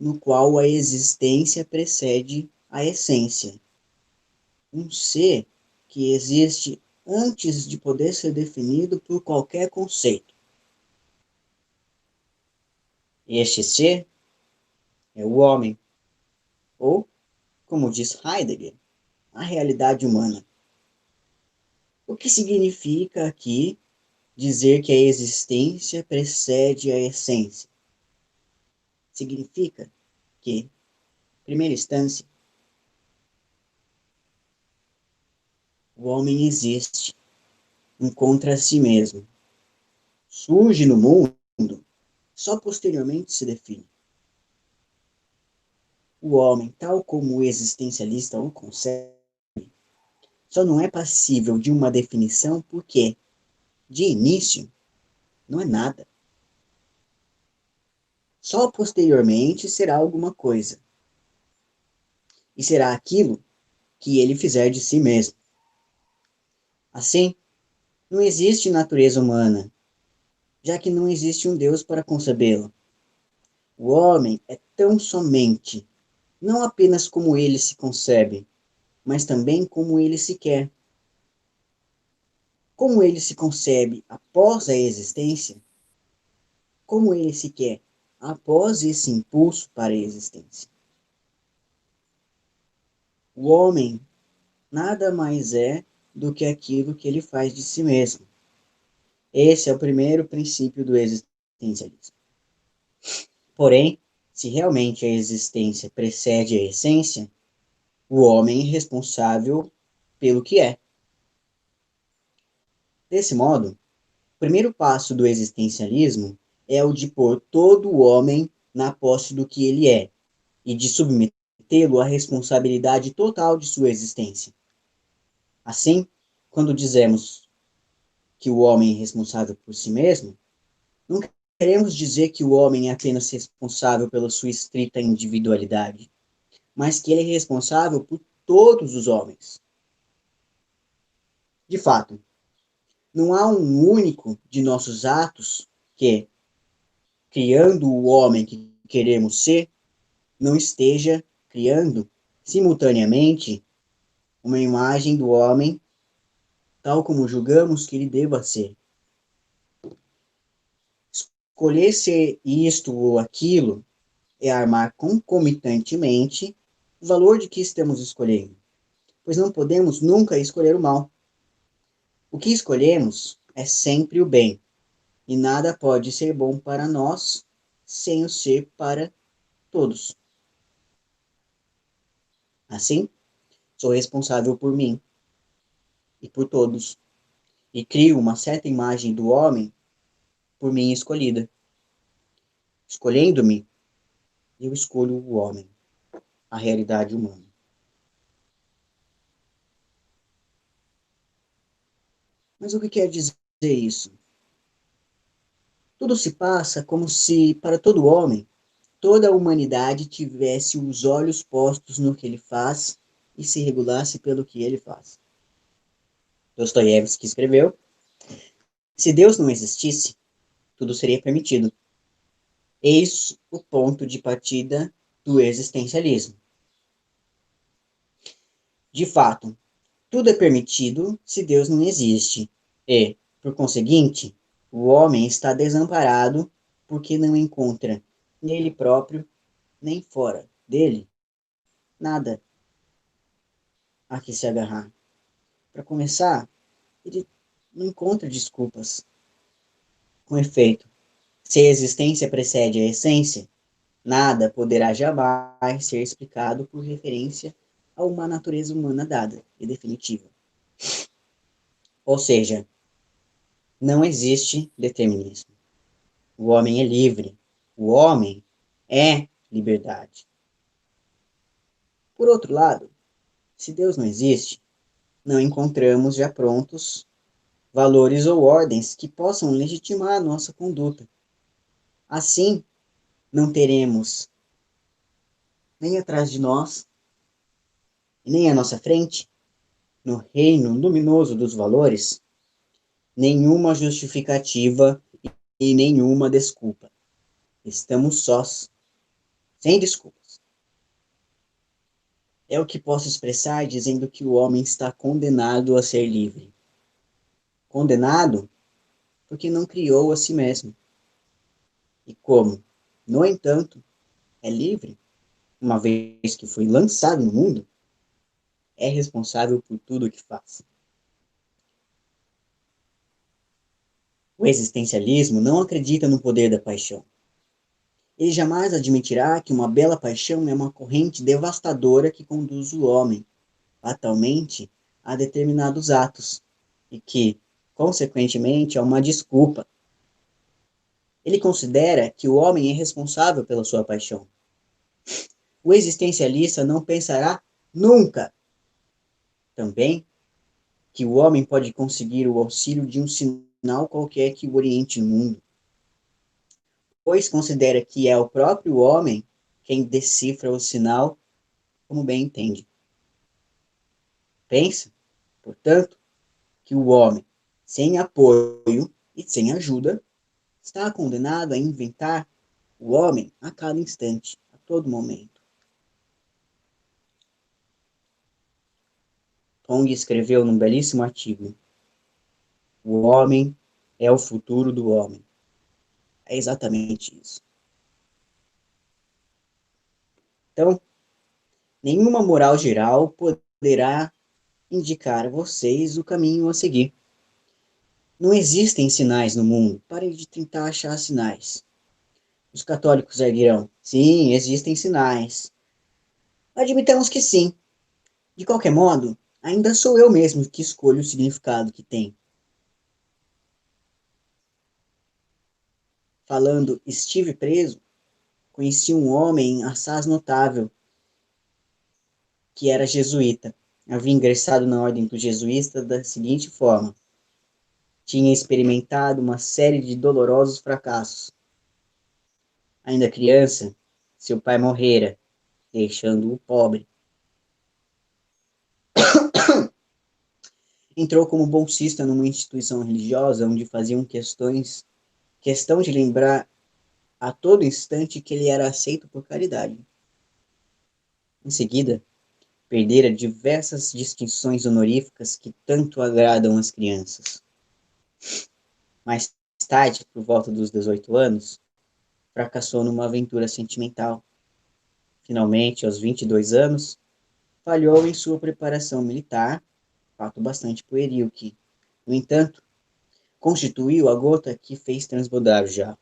no qual a existência precede a essência. Um ser que existe antes de poder ser definido por qualquer conceito. Este ser é o homem, ou, como diz Heidegger, a realidade humana. O que significa aqui dizer que a existência precede a essência. Significa que, em primeira instância, o homem existe, encontra a si mesmo, surge no mundo, só posteriormente se define. O homem, tal como o existencialista o concebe, só não é passível de uma definição porque, de início, não é nada. Só posteriormente será alguma coisa. E será aquilo que ele fizer de si mesmo. Assim, não existe natureza humana, já que não existe um Deus para concebê-la. O homem é tão somente, não apenas como ele se concebe, mas também como ele se quer. Como ele se concebe após a existência, como ele se quer após esse impulso para a existência. O homem nada mais é do que aquilo que ele faz de si mesmo. Esse é o primeiro princípio do existencialismo. Porém, se realmente a existência precede a essência, o homem é responsável pelo que é. Desse modo, o primeiro passo do existencialismo é o de pôr todo o homem na posse do que ele é e de submetê-lo à responsabilidade total de sua existência. Assim, quando dizemos que o homem é responsável por si mesmo, não queremos dizer que o homem é apenas responsável pela sua estrita individualidade, mas que ele é responsável por todos os homens. De fato, não há um único de nossos atos que, criando o homem que queremos ser, não esteja criando, simultaneamente, uma imagem do homem tal como julgamos que ele deva ser. Escolher ser isto ou aquilo é armar concomitantemente o valor de que estamos escolhendo, pois não podemos nunca escolher o mal. O que escolhemos é sempre o bem, e nada pode ser bom para nós sem o ser para todos. Assim, sou responsável por mim e por todos, e crio uma certa imagem do homem por mim escolhida. Escolhendo-me, eu escolho o homem, a realidade humana. Mas o que quer dizer isso? Tudo se passa como se, para todo homem, toda a humanidade tivesse os olhos postos no que ele faz e se regulasse pelo que ele faz. Dostoiévski escreveu: se Deus não existisse, tudo seria permitido. Eis o ponto de partida do existencialismo. De fato, tudo é permitido se Deus não existe, e, por conseguinte, o homem está desamparado porque não encontra nele próprio, nem fora dele, nada a que se agarrar. Para começar, ele não encontra desculpas. Com efeito, se a existência precede a essência, nada poderá jamais ser explicado por referência a uma natureza humana dada e definitiva. Ou seja, não existe determinismo. O homem é livre. O homem é liberdade. Por outro lado, se Deus não existe, não encontramos já prontos valores ou ordens que possam legitimar a nossa conduta. Assim, não teremos nem atrás de nós, nem à nossa frente, no reino luminoso dos valores, nenhuma justificativa e nenhuma desculpa. Estamos sós, sem desculpas. É o que posso expressar dizendo que o homem está condenado a ser livre. Condenado porque não criou a si mesmo. E como, no entanto, é livre, uma vez que foi lançado no mundo, é responsável por tudo o que faz. O existencialismo não acredita no poder da paixão. Ele jamais admitirá que uma bela paixão é uma corrente devastadora que conduz o homem, fatalmente, a determinados atos, e que, consequentemente, é uma desculpa. Ele considera que o homem é responsável pela sua paixão. O existencialista não pensará nunca, também, que o homem pode conseguir o auxílio de um sinal qualquer que o oriente no mundo, pois considera que é o próprio homem quem decifra o sinal como bem entende. Pensa, portanto, que o homem, sem apoio e sem ajuda, está condenado a inventar o homem a cada instante, a todo momento. Tong escreveu num belíssimo artigo: o homem é o futuro do homem. É exatamente isso. Então, nenhuma moral geral poderá indicar a vocês o caminho a seguir. Não existem sinais no mundo. Parem de tentar achar sinais. Os católicos erguerão: sim, existem sinais. Admitamos que sim. De qualquer modo, ainda sou eu mesmo que escolho o significado que tem. Falando estive preso, conheci um homem assaz notável, que era jesuíta. Havia ingressado na ordem dos jesuítas da seguinte forma: tinha experimentado uma série de dolorosos fracassos. Ainda criança, seu pai morrera, deixando-o pobre. Entrou como bolsista numa instituição religiosa onde faziam questão de lembrar a todo instante que ele era aceito por caridade. Em seguida, perdera diversas distinções honoríficas que tanto agradam às crianças. Mais tarde, por volta dos 18 anos, fracassou numa aventura sentimental. Finalmente, aos 22 anos, falhou em sua preparação militar, fato bastante pueril que, no entanto, constituiu a gota que fez transbordar o jarro.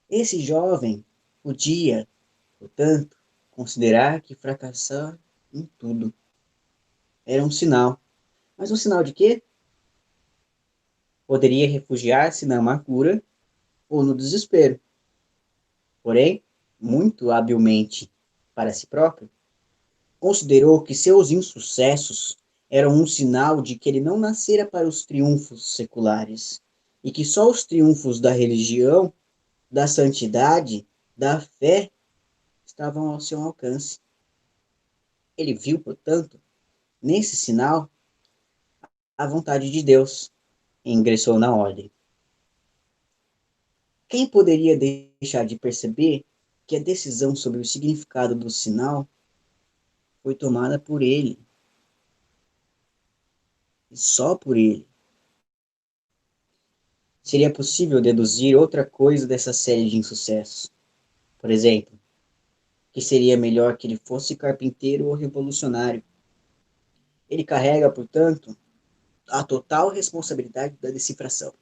Esse jovem podia, portanto, considerar que fracassar em tudo era um sinal. Mas um sinal de quê? Poderia refugiar-se na amargura ou no desespero. Porém, muito habilmente para si próprio, considerou que seus insucessos eram um sinal de que ele não nascera para os triunfos seculares e que só os triunfos da religião, da santidade, da fé estavam ao seu alcance. Ele viu, portanto, nesse sinal, a vontade de Deus e ingressou na ordem. Quem poderia deixar de perceber que a decisão sobre o significado do sinal foi tomada por ele, e só por ele? Seria possível deduzir outra coisa dessa série de insucessos? Por exemplo, que seria melhor que ele fosse carpinteiro ou revolucionário. Ele carrega, portanto, a total responsabilidade da decifração.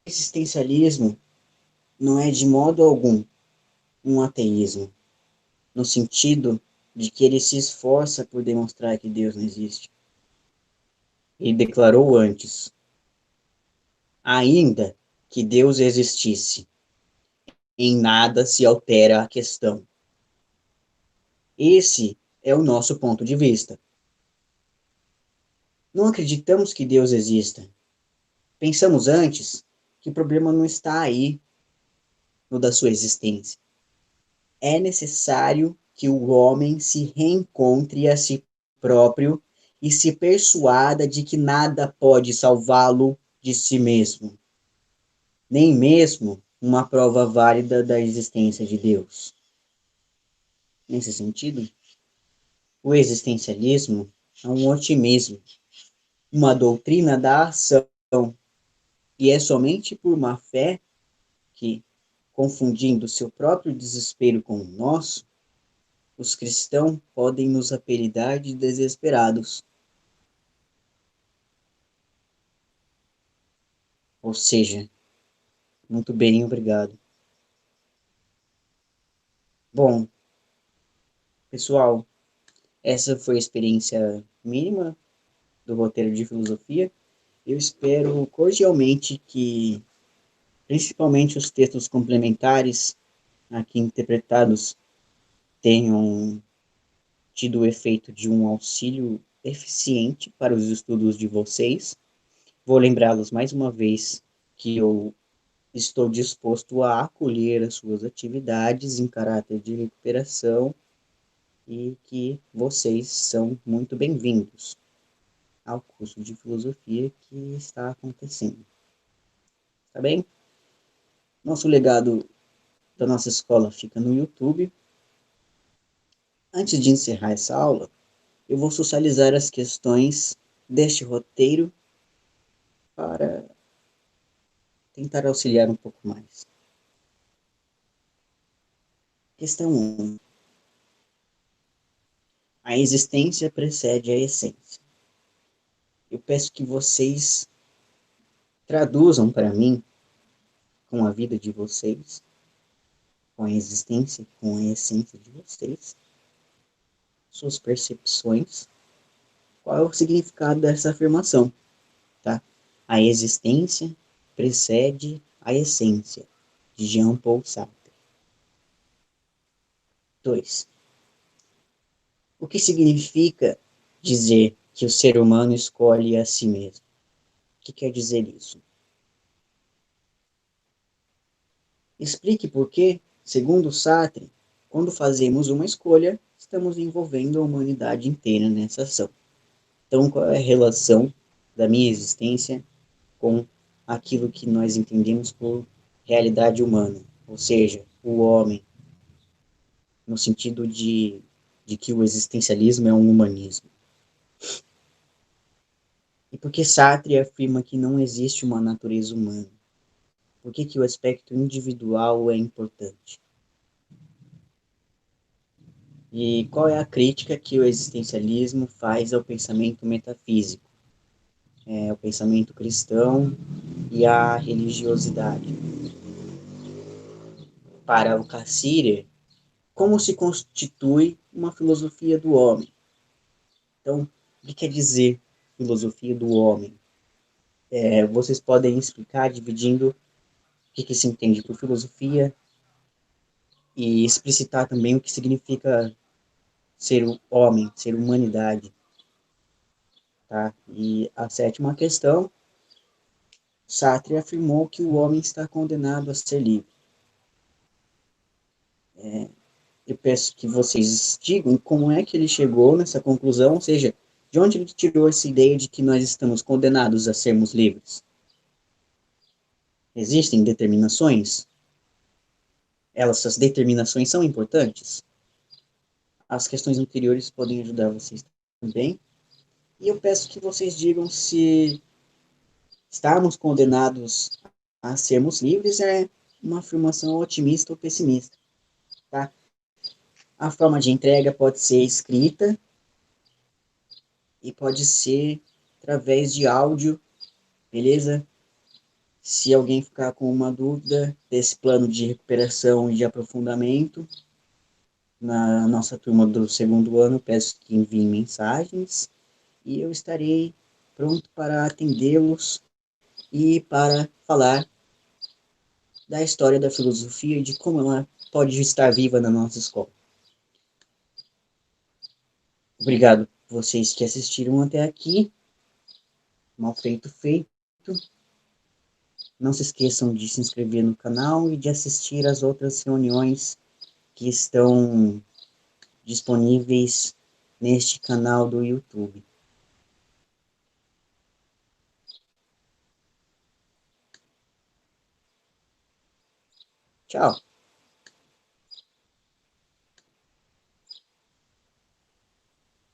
O existencialismo não é de modo algum um ateísmo, no sentido de que ele se esforça por demonstrar que Deus não existe. Ele declarou antes: ainda que Deus existisse, em nada se altera a questão. Esse é o nosso ponto de vista. Não acreditamos que Deus exista. Pensamos antes que o problema não está aí, no da sua existência. É necessário que o homem se reencontre a si próprio e se persuada de que nada pode salvá-lo de si mesmo, nem mesmo uma prova válida da existência de Deus. Nesse sentido, o existencialismo é um otimismo, uma doutrina da ação, e é somente por uma fé que, confundindo seu próprio desespero com o nosso, os cristãos podem nos apelidar de desesperados. Ou seja, muito bem, obrigado. Bom, pessoal, essa foi a experiência mínima do roteiro de filosofia. Eu espero cordialmente que, principalmente os textos complementares aqui interpretados, tenham tido o efeito de um auxílio eficiente para os estudos de vocês. Vou lembrá-los mais uma vez que eu estou disposto a acolher as suas atividades em caráter de recuperação e que vocês são muito bem-vindos ao curso de filosofia que está acontecendo. Tá bem? Nosso legado da nossa escola fica no YouTube. Antes de encerrar essa aula, eu vou socializar as questões deste roteiro para tentar auxiliar um pouco mais. Questão 1. A existência precede a essência. Eu peço que vocês traduzam para mim, com a vida de vocês, com a existência, com a essência de vocês, suas percepções, qual é o significado dessa afirmação, tá? A existência precede a essência, de Jean-Paul Sartre. 2. O que significa dizer que o ser humano escolhe a si mesmo? O que quer dizer isso? Explique por que, segundo Sartre, quando fazemos uma escolha, estamos envolvendo a humanidade inteira nessa ação. Então, qual é a relação da minha existência com aquilo que nós entendemos por realidade humana? Ou seja, o homem, no sentido de que o existencialismo é um humanismo. E por que Sartre afirma que não existe uma natureza humana? Por que o aspecto individual é importante? E qual é a crítica que o existencialismo faz ao pensamento metafísico, ao pensamento cristão e à religiosidade? Para o Cassirer, como se constitui uma filosofia do homem? Então, o que quer dizer filosofia do homem? Vocês podem explicar dividindo o que se entende por filosofia e explicitar também o que significa ser homem, ser humanidade. Tá? E a sétima questão, Sartre afirmou que o homem está condenado a ser livre. Eu peço que vocês digam como é que ele chegou nessa conclusão, ou seja, de onde ele tirou essa ideia de que nós estamos condenados a sermos livres. Existem determinações? Essas determinações são importantes? As questões anteriores podem ajudar vocês também. E eu peço que vocês digam se estarmos condenados a sermos livres é uma afirmação otimista ou pessimista. Tá? A forma de entrega pode ser escrita e pode ser através de áudio, beleza? Se alguém ficar com uma dúvida desse plano de recuperação e de aprofundamento, na nossa turma do segundo ano, peço que enviem mensagens e eu estarei pronto para atendê-los e para falar da história da filosofia e de como ela pode estar viva na nossa escola. Obrigado vocês que assistiram até aqui. Mal feito, feito. Não se esqueçam de se inscrever no canal e de assistir às outras reuniões que estão disponíveis neste canal do YouTube. Tchau!